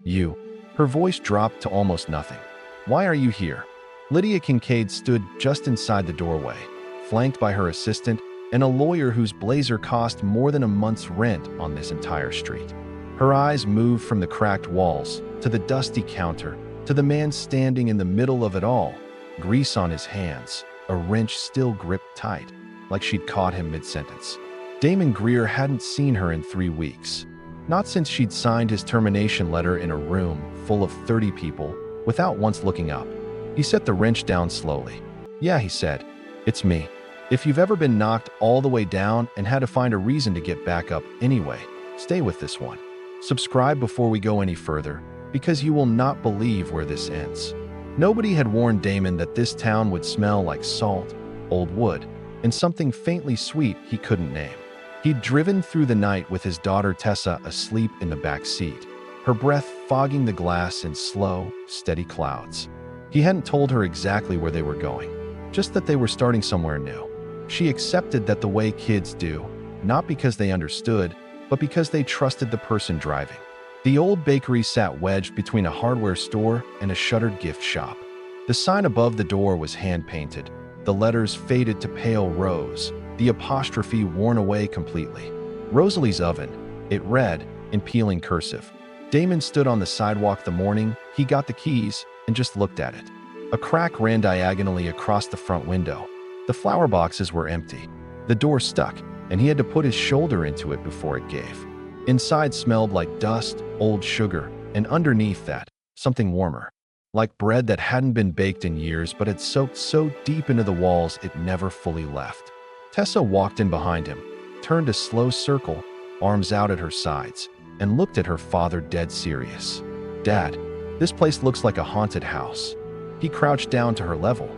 You. Her voice dropped to almost nothing. Why are you here? Lydia Kincaid stood just inside the doorway, flanked by her assistant and a lawyer whose blazer cost more than a month's rent on this entire street. Her eyes moved from the cracked walls to the dusty counter to the man standing in the middle of it all, grease on his hands, a wrench still gripped tight, like she'd caught him mid-sentence. Damon Greer hadn't seen her in 3 weeks. Not since she'd signed his termination letter in a room full of 30 people without once looking up. He set the wrench down slowly. Yeah, he said, it's me. If you've ever been knocked all the way down and had to find a reason to get back up anyway, stay with this one. Subscribe before we go any further, because you will not believe where this ends. Nobody had warned Damon that this town would smell like salt, old wood, and something faintly sweet he couldn't name. He'd driven through the night with his daughter Tessa asleep in the back seat, her breath fogging the glass in slow, steady clouds. He hadn't told her exactly where they were going, just that they were starting somewhere new. She accepted that the way kids do, not because they understood, but because they trusted the person driving. The old bakery sat wedged between a hardware store and a shuttered gift shop. The sign above the door was hand-painted, the letters faded to pale rose, the apostrophe worn away completely. Rosalie's Oven, it read, in peeling cursive. Damon stood on the sidewalk the morning he got the keys and just looked at it. A crack ran diagonally across the front window. The flower boxes were empty. The door stuck, and he had to put his shoulder into it before it gave. Inside smelled like dust, old sugar, and underneath that, something warmer. Like bread that hadn't been baked in years but had soaked so deep into the walls it never fully left. Tessa walked in behind him, turned a slow circle, arms out at her sides, and looked at her father dead serious. Dad, this place looks like a haunted house. He crouched down to her level.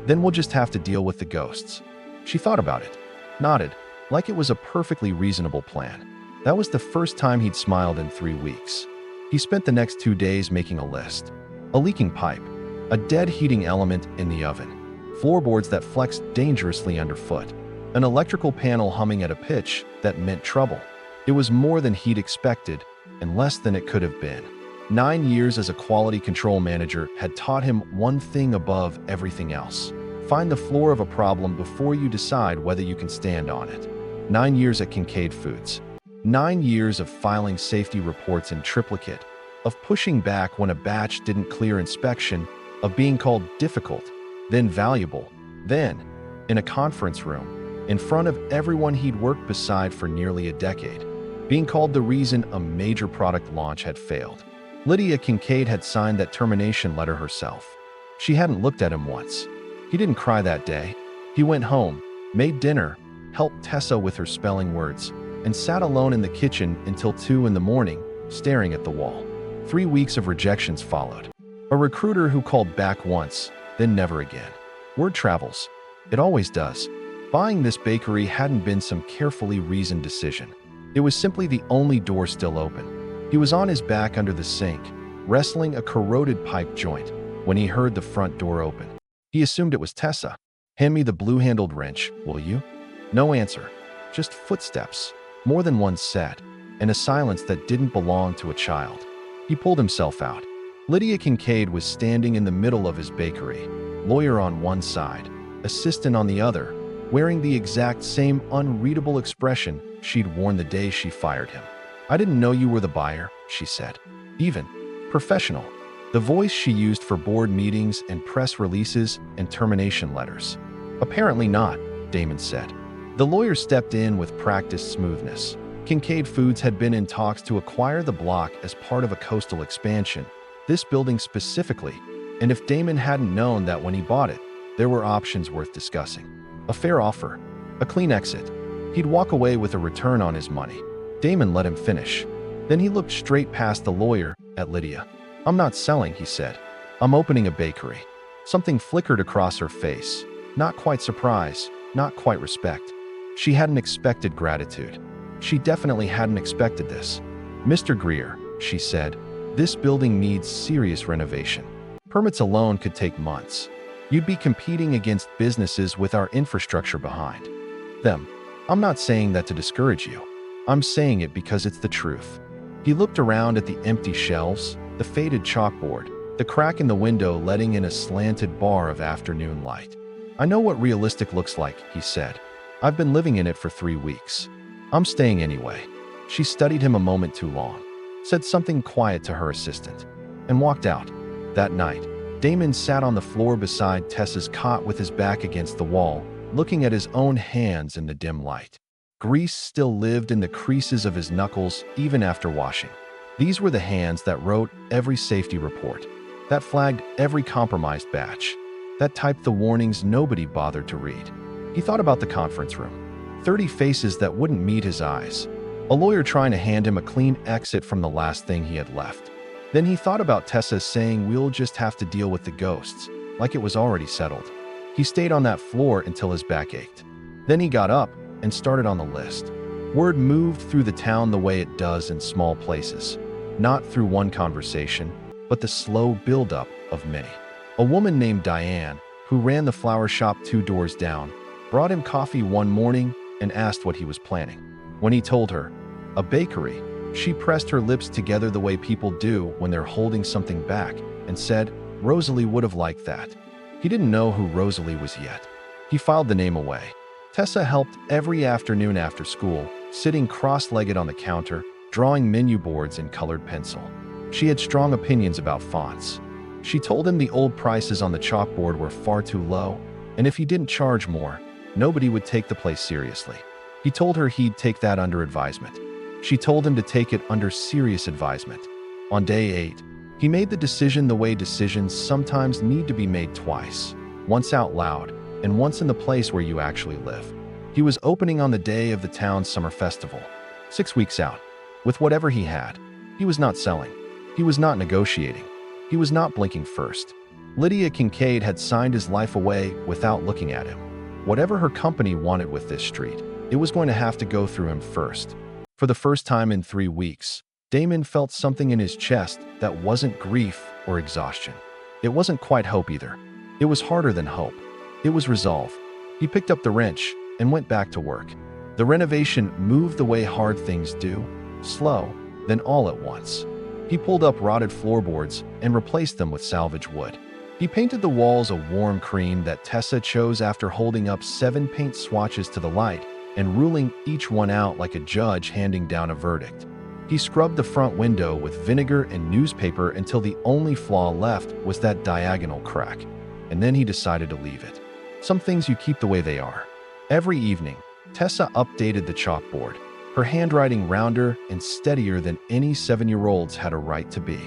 Then we'll just have to deal with the ghosts. She thought about it, nodded, like it was a perfectly reasonable plan. That was the first time he'd smiled in 3 weeks. He spent the next 2 days making a list. A leaking pipe, a dead heating element in the oven, floorboards that flexed dangerously underfoot, an electrical panel humming at a pitch that meant trouble. It was more than he'd expected and less than it could have been. 9 years as a quality control manager had taught him one thing above everything else. Find the floor of a problem before you decide whether you can stand on it. 9 years at Kincaid Foods. 9 years of filing safety reports in triplicate, of pushing back when a batch didn't clear inspection, of being called difficult, then valuable, then, in a conference room, in front of everyone he'd worked beside for nearly a decade, being called the reason a major product launch had failed. Lydia Kincaid had signed that termination letter herself. She hadn't looked at him once. He didn't cry that day. He went home, made dinner, helped Tessa with her spelling words, and sat alone in the kitchen until 2 in the morning, staring at the wall. 3 weeks of rejections followed. A recruiter who called back once, then never again. Word travels. It always does. Buying this bakery hadn't been some carefully reasoned decision. It was simply the only door still open. He was on his back under the sink, wrestling a corroded pipe joint, when he heard the front door open. He assumed it was Tessa. Hand me the blue-handled wrench, will you? No answer. Just footsteps, more than one said, and a silence that didn't belong to a child. He pulled himself out. Lydia Kincaid was standing in the middle of his bakery, lawyer on one side, assistant on the other, wearing the exact same unreadable expression she'd worn the day she fired him. I didn't know you were the buyer, she said. Even professional. The voice she used for board meetings and press releases and termination letters. Apparently not, Damon said. The lawyer stepped in with practiced smoothness. Kincaid Foods had been in talks to acquire the block as part of a coastal expansion, this building specifically, and if Damon hadn't known that when he bought it, there were options worth discussing. A fair offer, a clean exit. He'd walk away with a return on his money. Damon let him finish. Then he looked straight past the lawyer, at Lydia. I'm not selling, he said. I'm opening a bakery. Something flickered across her face. Not quite surprise, not quite respect. She hadn't expected gratitude. She definitely hadn't expected this. Mr. Greer, she said, this building needs serious renovation. Permits alone could take months. You'd be competing against businesses with our infrastructure behind them. I'm not saying that to discourage you. I'm saying it because it's the truth. He looked around at the empty shelves, the faded chalkboard, the crack in the window letting in a slanted bar of afternoon light. "I know what realistic looks like," he said. "I've been living in it for 3 weeks. I'm staying anyway." She studied him a moment too long, said something quiet to her assistant, and walked out. That night, Damon sat on the floor beside Tessa's cot with his back against the wall, looking at his own hands in the dim light. Grease still lived in the creases of his knuckles even after washing. These were the hands that wrote every safety report, that flagged every compromised batch, that typed the warnings nobody bothered to read. He thought about the conference room. 30 faces that wouldn't meet his eyes. A lawyer trying to hand him a clean exit from the last thing he had left. Then he thought about Tessa saying, "We'll just have to deal with the ghosts," like it was already settled. He stayed on that floor until his back ached. Then he got up and started on the list. Word moved through the town the way it does in small places. Not through one conversation, but the slow buildup of many. A woman named Diane, who ran the flower shop 2 doors down, brought him coffee one morning and asked what he was planning. When he told her, "A bakery," she pressed her lips together the way people do when they're holding something back, and said, "Rosalie would have liked that." He didn't know who Rosalie was yet. He filed the name away. Tessa helped every afternoon after school, sitting cross-legged on the counter, drawing menu boards in colored pencil. She had strong opinions about fonts. She told him the old prices on the chalkboard were far too low, and if he didn't charge more, nobody would take the place seriously. He told her he'd take that under advisement. She told him to take it under serious advisement. On day 8, he made the decision the way decisions sometimes need to be made twice, once out loud and once in the place where you actually live. He was opening on the day of the town's summer festival, 6 weeks out. With whatever he had, he was not selling. He was not negotiating. He was not blinking first. Lydia Kincaid had signed his life away without looking at him. Whatever her company wanted with this street, it was going to have to go through him first. For the first time in 3 weeks, Damon felt something in his chest that wasn't grief or exhaustion. It wasn't quite hope either. It was harder than hope. It was resolve. He picked up the wrench and went back to work. The renovation moved the way hard things do, slow, then all at once. He pulled up rotted floorboards and replaced them with salvage wood. He painted the walls a warm cream that Tessa chose after holding up 7 paint swatches to the light and ruling each one out like a judge handing down a verdict. He scrubbed the front window with vinegar and newspaper until the only flaw left was that diagonal crack, and then he decided to leave it. Some things you keep the way they are. Every evening, Tessa updated the chalkboard, her handwriting rounder and steadier than any 7-year-old's had a right to be.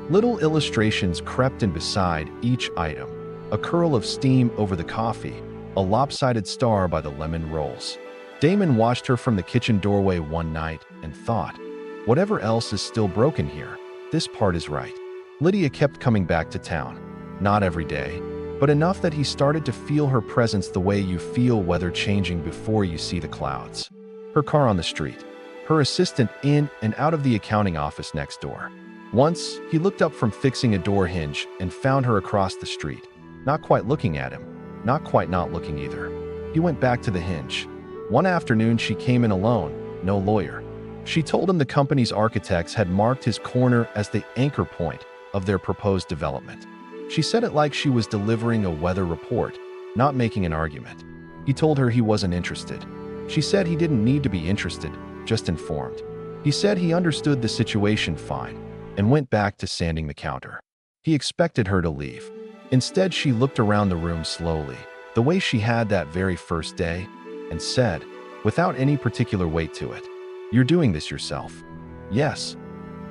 Little illustrations crept in beside each item, a curl of steam over the coffee, a lopsided star by the lemon rolls. Damon watched her from the kitchen doorway one night and thought, whatever else is still broken here, this part is right. Lydia kept coming back to town. Not every day, but enough that he started to feel her presence the way you feel weather changing before you see the clouds. Her car on the street, her assistant in and out of the accounting office next door. Once, he looked up from fixing a door hinge and found her across the street, not quite looking at him, not quite not looking either. He went back to the hinge. One afternoon, she came in alone, no lawyer. She told him the company's architects had marked his corner as the anchor point of their proposed development. She said it like she was delivering a weather report, not making an argument. He told her he wasn't interested. She said he didn't need to be interested, just informed. He said he understood the situation fine and went back to sanding the counter. He expected her to leave. Instead, she looked around the room slowly, the way she had that very first day, and said, without any particular weight to it, "You're doing this yourself." "Yes.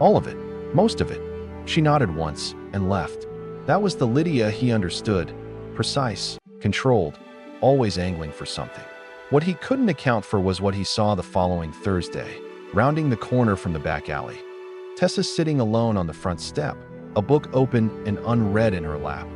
All of it. Most of it." She nodded once and left. That was the Lydia he understood, precise, controlled, always angling for something. What he couldn't account for was what he saw the following Thursday, rounding the corner from the back alley. Tessa sitting alone on the front step, a book open and unread in her lap,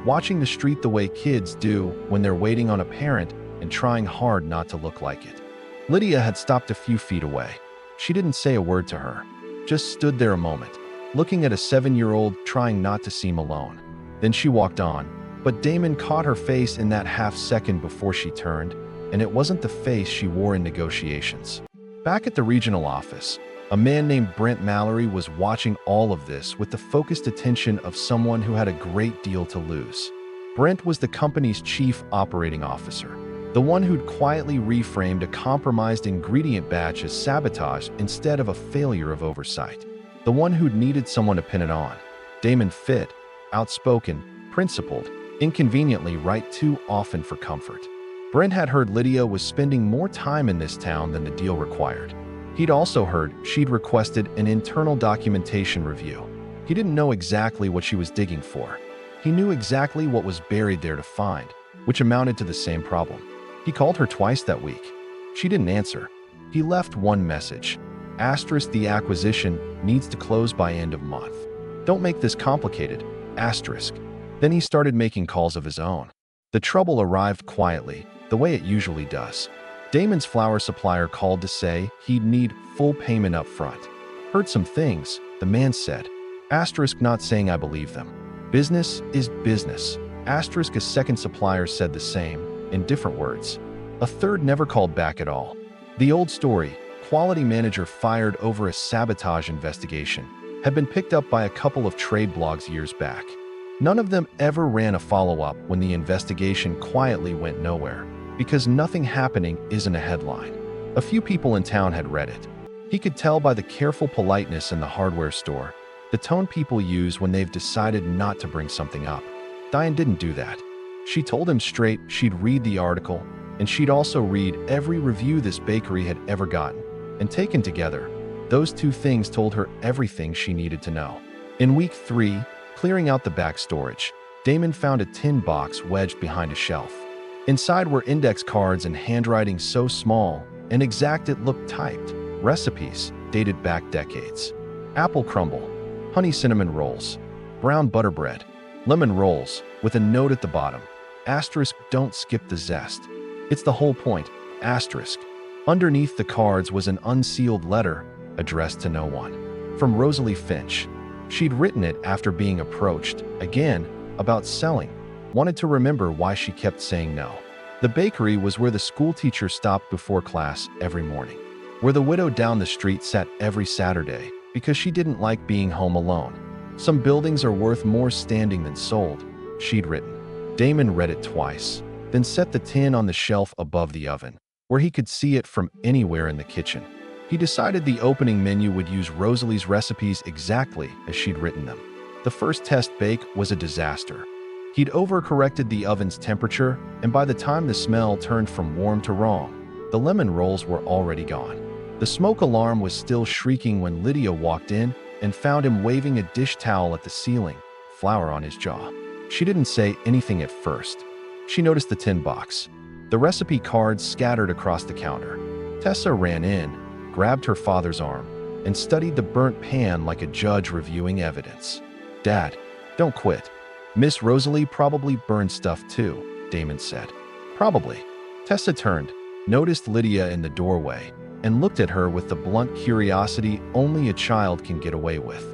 watching the street the way kids do when they're waiting on a parent and trying hard not to look like it. Lydia had stopped a few feet away. She didn't say a word to her, just stood there a moment, looking at a 7-year-old trying not to seem alone. Then she walked on, but Damon caught her face in that half second before she turned, and it wasn't the face she wore in negotiations. Back at the regional office, A man named Brent Mallory was watching all of this with the focused attention of someone who had a great deal to lose. Brent was the company's chief operating officer, the one who'd quietly reframed a compromised ingredient batch as sabotage instead of a failure of oversight. The one who'd needed someone to pin it on. Damon fit, outspoken, principled, inconveniently right too often for comfort. Brent had heard Lydia was spending more time in this town than the deal required. He'd also heard she'd requested an internal documentation review. He didn't know exactly what she was digging for. He knew exactly what was buried there to find, which amounted to the same problem. He called her twice that week. She didn't answer. He left one message. Asterisk, the acquisition needs to close by end of month. Don't make this complicated. Asterisk. Then he started making calls of his own. The trouble arrived quietly, the way it usually does. Damon's flour supplier called to say he'd need full payment up front. Heard some things, the man said. Asterisk, not saying I believe them. Business is business. Asterisk, a second supplier said the same, in different words. A third never called back at all. The old story, quality manager fired over a sabotage investigation, had been picked up by a couple of trade blogs years back. None of them ever ran a follow-up when the investigation quietly went nowhere, because nothing happening isn't a headline. A few people in town had read it. He could tell by the careful politeness in the hardware store, the tone people use when they've decided not to bring something up. Diane didn't do that. She told him straight she'd read the article, and she'd also read every review this bakery had ever gotten. And taken together, those two things told her everything she needed to know. In week 3, clearing out the back storage, Damon found a tin box wedged behind a shelf. Inside were index cards and handwriting so small and exact it looked typed. Recipes dated back decades. Apple crumble, honey cinnamon rolls, brown butter bread, lemon rolls, with a note at the bottom. Asterisk, don't skip the zest. It's the whole point. Asterisk. Underneath the cards was an unsealed letter addressed to no one. From Rosalie Finch. She'd written it after being approached, again, about selling. Wanted to remember why she kept saying no. The bakery was where the school teacher stopped before class every morning. Where the widow down the street sat every Saturday because she didn't like being home alone. Some buildings are worth more standing than sold, she'd written. Damon read it twice, then set the tin on the shelf above the oven, where he could see it from anywhere in the kitchen. He decided the opening menu would use Rosalie's recipes exactly as she'd written them. The first test bake was a disaster. He'd overcorrected the oven's temperature, and by the time the smell turned from warm to wrong, the lemon rolls were already gone. The smoke alarm was still shrieking when Lydia walked in and found him waving a dish towel at the ceiling, flour on his jaw. She didn't say anything at first. She noticed the tin box, the recipe cards scattered across the counter. Tessa ran in, grabbed her father's arm, and studied the burnt pan like a judge reviewing evidence. Dad, don't quit. Miss Rosalie probably burned stuff too, Damon said. Probably. Tessa turned, noticed Lydia in the doorway, and looked at her with the blunt curiosity only a child can get away with.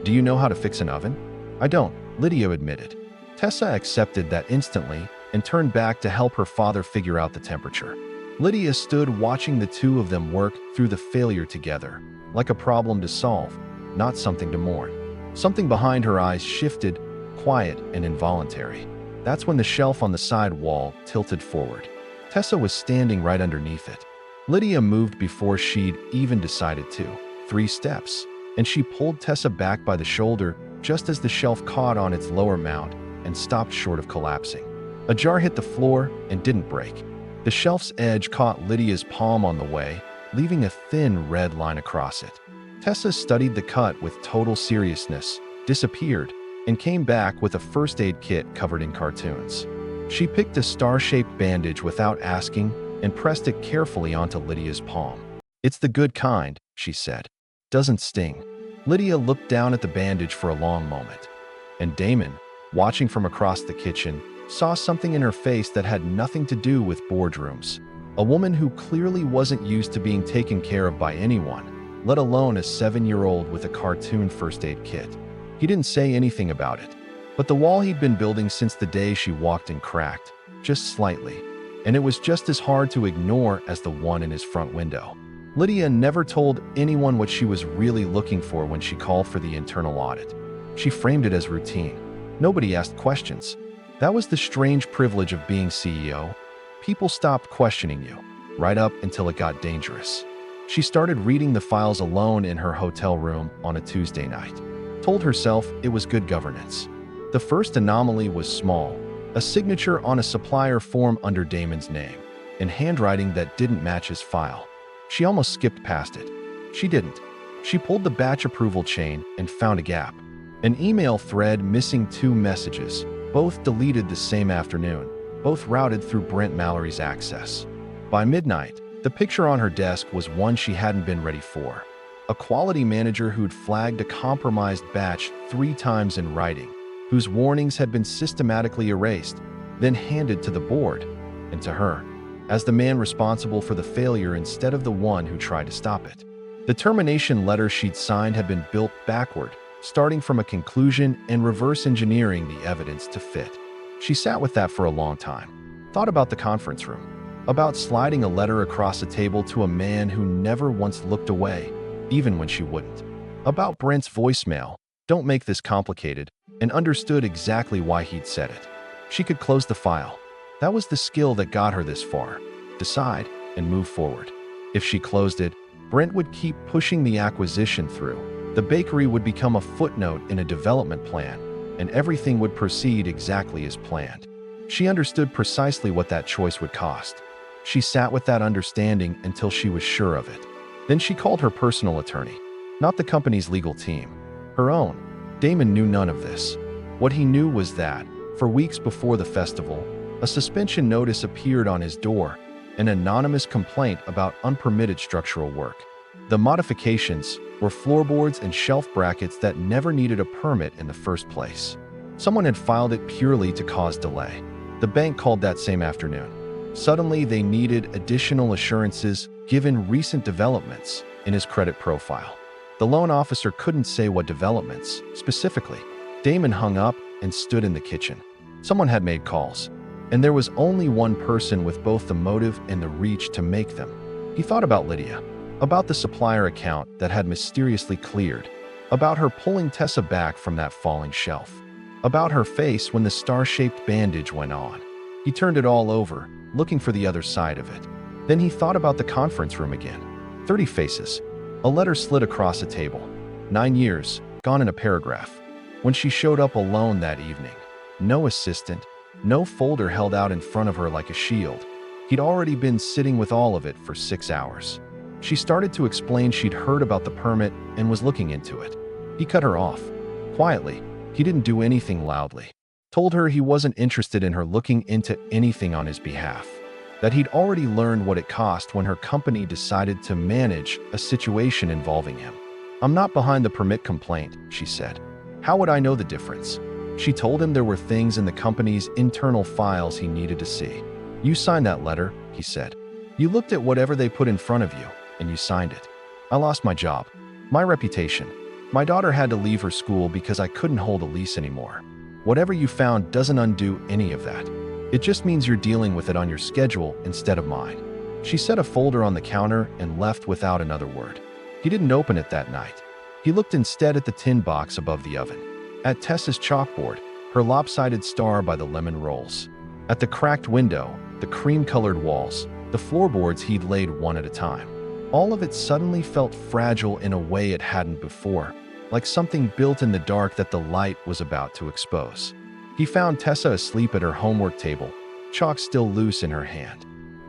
Do you know how to fix an oven? I don't, Lydia admitted. Tessa accepted that instantly and turned back to help her father figure out the temperature. Lydia stood watching the two of them work through the failure together, like a problem to solve, not something to mourn. Something behind her eyes shifted, quiet and involuntary. That's when the shelf on the side wall tilted forward. Tessa was standing right underneath it. Lydia moved before she'd even decided to. 3 steps, and she pulled Tessa back by the shoulder just as the shelf caught on its lower mount and stopped short of collapsing. A jar hit the floor and didn't break. The shelf's edge caught Lydia's palm on the way, leaving a thin red line across it. Tessa studied the cut with total seriousness, disappeared, and came back with a first aid kit covered in cartoons. She picked a star-shaped bandage without asking and pressed it carefully onto Lydia's palm. It's the good kind, she said. Doesn't sting. Lydia looked down at the bandage for a long moment, and Damon, watching from across the kitchen, saw something in her face that had nothing to do with boardrooms. A woman who clearly wasn't used to being taken care of by anyone, let alone a 7-year-old with a cartoon first aid kit. He didn't say anything about it, but the wall he'd been building since the day she walked in cracked, just slightly, and it was just as hard to ignore as the one in his front window. Lydia never told anyone what she was really looking for when she called for the internal audit. She framed it as routine. Nobody asked questions. That was the strange privilege of being CEO. People stopped questioning you, right up until it got dangerous. She started reading the files alone in her hotel room on a Tuesday night. Told herself it was good governance. The first anomaly was small, a signature on a supplier form under Damon's name, in handwriting that didn't match his file. She almost skipped past it. She didn't. She pulled the batch approval chain and found a gap. An email thread missing 2 messages, both deleted the same afternoon, both routed through Brent Mallory's access. By midnight, the picture on her desk was one she hadn't been ready for. A quality manager who'd flagged a compromised batch 3 times in writing, whose warnings had been systematically erased, then handed to the board, and to her, as the man responsible for the failure instead of the one who tried to stop it. The termination letter she'd signed had been built backward, starting from a conclusion and reverse engineering the evidence to fit. She sat with that for a long time, thought about the conference room, about sliding a letter across a table to a man who never once looked away, even when she wouldn't, about Brent's voicemail, "Don't make this complicated," and understood exactly why he'd said it. She could close the file. That was the skill that got her this far. Decide and move forward. If she closed it, Brent would keep pushing the acquisition through. The bakery would become a footnote in a development plan, and everything would proceed exactly as planned. She understood precisely what that choice would cost. She sat with that understanding until she was sure of it. Then she called her personal attorney, not the company's legal team, her own. Damon knew none of this. What he knew was that, for weeks before the festival, a suspension notice appeared on his door, an anonymous complaint about unpermitted structural work. The modifications were floorboards and shelf brackets that never needed a permit in the first place. Someone had filed it purely to cause delay. The bank called that same afternoon. Suddenly, they needed additional assurances given recent developments in his credit profile. The loan officer couldn't say what developments, specifically. Damon hung up and stood in the kitchen. Someone had made calls, and there was only one person with both the motive and the reach to make them. He thought about Lydia, about the supplier account that had mysteriously cleared, about her pulling Tessa back from that falling shelf, about her face when the star-shaped bandage went on. He turned it all over, looking for the other side of it. Then he thought about the conference room again. 30 faces. A letter slid across a table. 9 years, gone in a paragraph. When she showed up alone that evening, no assistant, no folder held out in front of her like a shield. He'd already been sitting with all of it for 6 hours. She started to explain she'd heard about the permit and was looking into it. He cut her off. Quietly, he didn't do anything loudly. Told her he wasn't interested in her looking into anything on his behalf. That he'd already learned what it cost when her company decided to manage a situation involving him. "I'm not behind the permit complaint," she said. "How would I know the difference?" She told him there were things in the company's internal files he needed to see. "You signed that letter," he said. "You looked at whatever they put in front of you, and you signed it. I lost my job, my reputation. My daughter had to leave her school because I couldn't hold a lease anymore. Whatever you found doesn't undo any of that. It just means you're dealing with it on your schedule instead of mine." She set a folder on the counter and left without another word. He didn't open it that night. He looked instead at the tin box above the oven, at Tessa's chalkboard, her lopsided star by the lemon rolls, at the cracked window, the cream-colored walls, the floorboards he'd laid one at a time. All of it suddenly felt fragile in a way it hadn't before, like something built in the dark that the light was about to expose. He found Tessa asleep at her homework table, chalk still loose in her hand.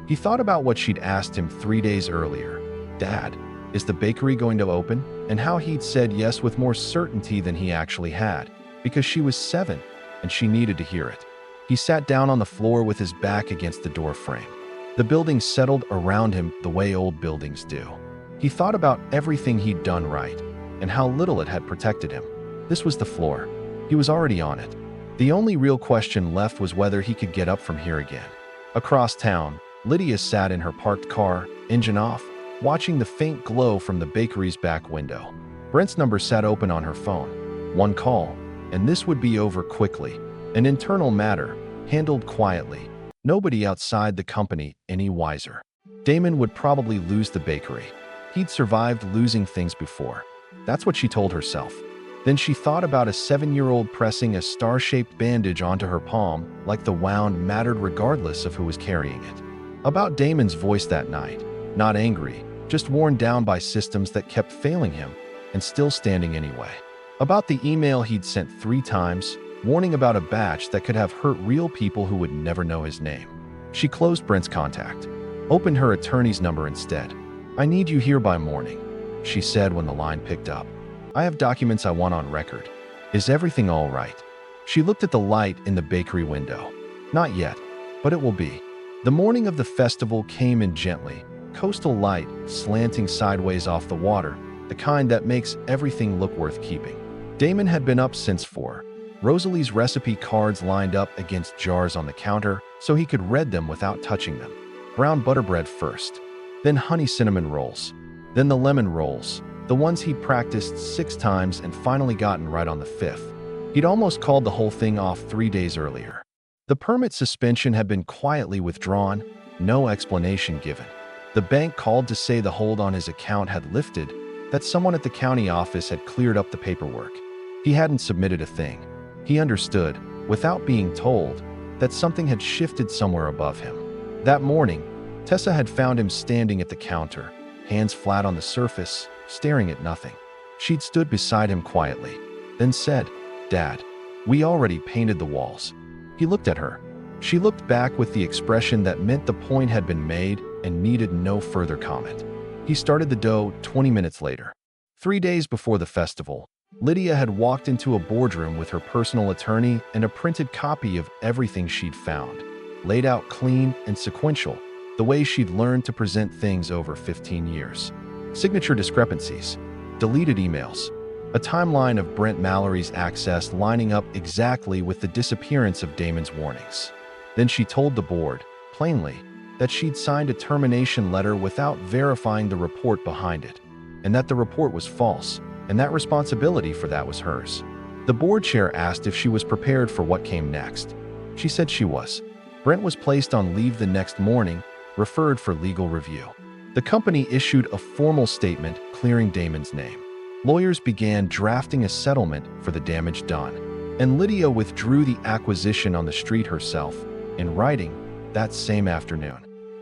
He thought about what she'd asked him 3 days earlier. "Dad, is the bakery going to open?" And how he'd said yes with more certainty than he actually had, because she was 7 and she needed to hear it. He sat down on the floor with his back against the door frame. The building settled around him the way old buildings do. He thought about everything he'd done right and how little it had protected him. This was the floor. He was already on it. The only real question left was whether he could get up from here again. Across town, Lydia sat in her parked car, engine off, watching the faint glow from the bakery's back window. Brent's number sat open on her phone. One call, and this would be over quickly. An internal matter, handled quietly. Nobody outside the company any wiser. Damon would probably lose the bakery. He'd survived losing things before. That's what she told herself. Then she thought about a 7-year-old pressing a star-shaped bandage onto her palm, like the wound mattered regardless of who was carrying it. About Damon's voice that night, not angry, just worn down by systems that kept failing him, and still standing anyway. About the email he'd sent 3 times, warning about a batch that could have hurt real people who would never know his name. She closed Brent's contact, opened her attorney's number instead. "I need you here by morning," she said when the line picked up. "I have documents I want on record. Is everything all right?" She looked at the light in the bakery window. "Not yet, but it will be." The morning of the festival came in gently, coastal light slanting sideways off the water, the kind that makes everything look worth keeping. Damon had been up since 4. Rosalie's recipe cards lined up against jars on the counter so he could read them without touching them. Brown butterbread first, then honey cinnamon rolls, then the lemon rolls, the ones he'd practiced 6 times and finally gotten right on the 5th. He'd almost called the whole thing off 3 days earlier. The permit suspension had been quietly withdrawn, no explanation given. The bank called to say the hold on his account had lifted, that someone at the county office had cleared up the paperwork. He hadn't submitted a thing. He understood, without being told, that something had shifted somewhere above him. That morning, Tessa had found him standing at the counter, hands flat on the surface, staring at nothing. She'd stood beside him quietly, then said, "Dad, we already painted the walls." He looked at her. She looked back with the expression that meant the point had been made and needed no further comment. He started the dough 20 minutes later. 3 days before the festival, Lydia had walked into a boardroom with her personal attorney and a printed copy of everything she'd found, laid out clean and sequential, the way she'd learned to present things over 15 years. Signature discrepancies, deleted emails, a timeline of Brent Mallory's access lining up exactly with the disappearance of Damon's warnings. Then she told the board, plainly, that she'd signed a termination letter without verifying the report behind it, and that the report was false, and that responsibility for that was hers. The board chair asked if she was prepared for what came next. She said she was. Brent was placed on leave the next morning, referred for legal review. The company issued a formal statement clearing Damon's name. Lawyers began drafting a settlement for the damage done, and Lydia withdrew the acquisition on the street herself, in writing, that same afternoon.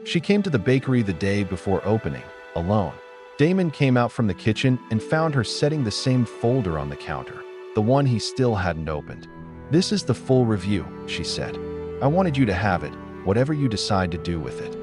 She came to the bakery the day before opening, alone. Damon came out from the kitchen and found her setting the same folder on the counter, the one he still hadn't opened. "This is the full review," she said. "I wanted you to have it, whatever you decide to do with it.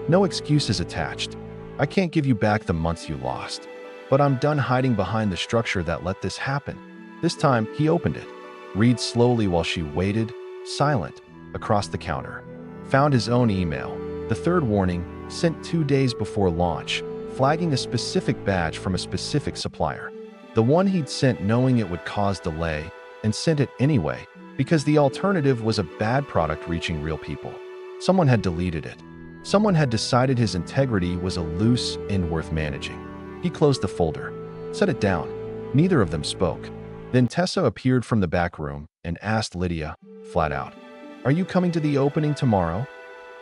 No excuses attached. I can't give you back the months you lost. But I'm done hiding behind the structure that let this happen." This time, he opened it, read slowly while she waited, silent, across the counter. Found his own email, the 3rd warning, sent 2 days before launch, flagging a specific batch from a specific supplier. The one he'd sent knowing it would cause delay, and sent it anyway, because the alternative was a bad product reaching real people. Someone had deleted it. Someone had decided his integrity was a loose end worth managing. He closed the folder, set it down. Neither of them spoke. Then Tessa appeared from the back room and asked Lydia, flat out, "Are you coming to the opening tomorrow?"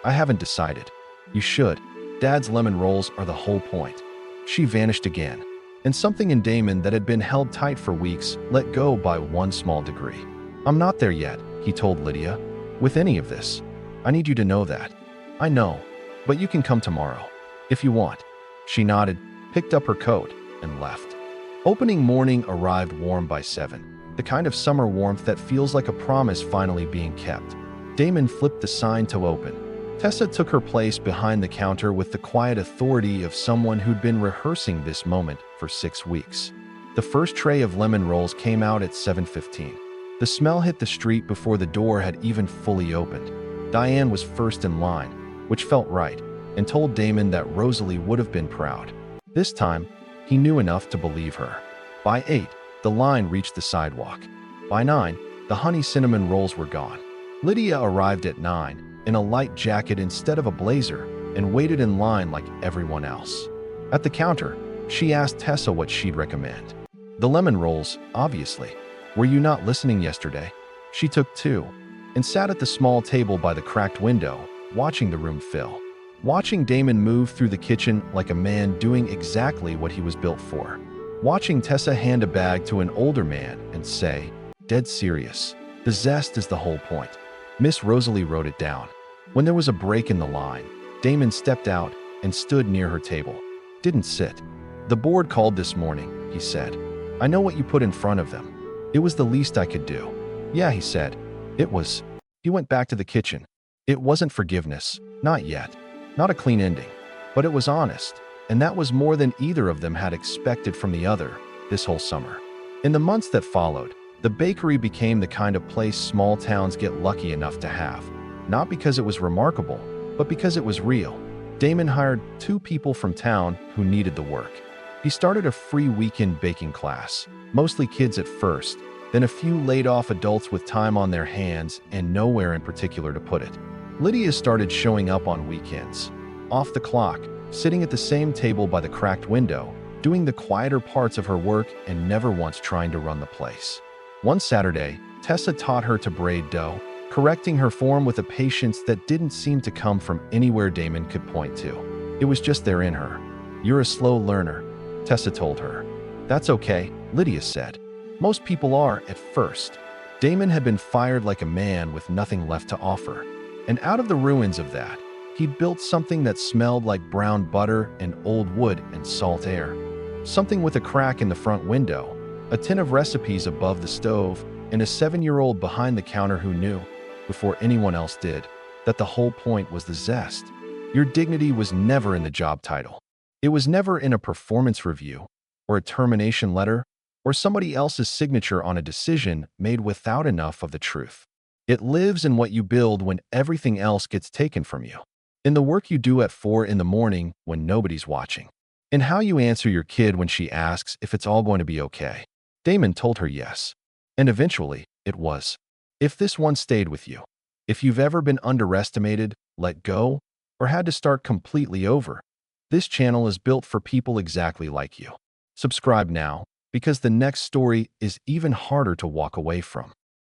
"I haven't decided." "You should. Dad's lemon rolls are the whole point." She vanished again, and something in Damon that had been held tight for weeks let go by one small degree. "I'm not there yet," he told Lydia, "with any of this. I need you to know that." "I know, but you can come tomorrow, if you want." She nodded, picked up her coat, and left. Opening morning arrived warm by 7, the kind of summer warmth that feels like a promise finally being kept. Damon flipped the sign to open. Tessa took her place behind the counter with the quiet authority of someone who'd been rehearsing this moment for 6 weeks. The first tray of lemon rolls came out at 7:15. The smell hit the street before the door had even fully opened. Diane was first in line, which felt right, and told Damon that Rosalie would have been proud. This time, he knew enough to believe her. By 8, the line reached the sidewalk. By 9, the honey cinnamon rolls were gone. Lydia arrived at 9, in a light jacket instead of a blazer, and waited in line like everyone else. At the counter, she asked Tessa what she'd recommend. "The lemon rolls, obviously. Were you not listening yesterday?" She took 2, and sat at the small table by the cracked window, watching the room fill. Watching Damon move through the kitchen like a man doing exactly what he was built for. Watching Tessa hand a bag to an older man and say, "Dead serious. The zest is the whole point." Miss Rosalie wrote it down. When there was a break in the line, Damon stepped out and stood near her table. Didn't sit. "The board called this morning," he said. "I know what you put in front of them. It was the least I could do." "Yeah," he said. "It was." He went back to the kitchen. It wasn't forgiveness. Not yet. Not a clean ending. But it was honest. And that was more than either of them had expected from the other this whole summer. In the months that followed, the bakery became the kind of place small towns get lucky enough to have. Not because it was remarkable, but because it was real. Damon hired 2 people from town who needed the work. He started a free weekend baking class, mostly kids at first, then a few laid-off adults with time on their hands and nowhere in particular to put it. Lydia started showing up on weekends, off the clock, sitting at the same table by the cracked window, doing the quieter parts of her work and never once trying to run the place. One Saturday, Tessa taught her to braid dough, correcting her form with a patience that didn't seem to come from anywhere Damon could point to. It was just there in her. "You're a slow learner," Tessa told her. "That's okay," Lydia said. "Most people are at first." Damon had been fired like a man with nothing left to offer. And out of the ruins of that, he'd built something that smelled like brown butter and old wood and salt air. Something with a crack in the front window, a tin of recipes above the stove, and a 7-year-old behind the counter who knew, before anyone else did, that the whole point was the zest. Your dignity was never in the job title. It was never in a performance review, or a termination letter, or somebody else's signature on a decision made without enough of the truth. It lives in what you build when everything else gets taken from you. In the work you do at 4 in the morning when nobody's watching. In how you answer your kid when she asks if it's all going to be okay. Damon told her yes. And eventually, it was. If this one stayed with you, if you've ever been underestimated, let go, or had to start completely over, this channel is built for people exactly like you. Subscribe now, because the next story is even harder to walk away from.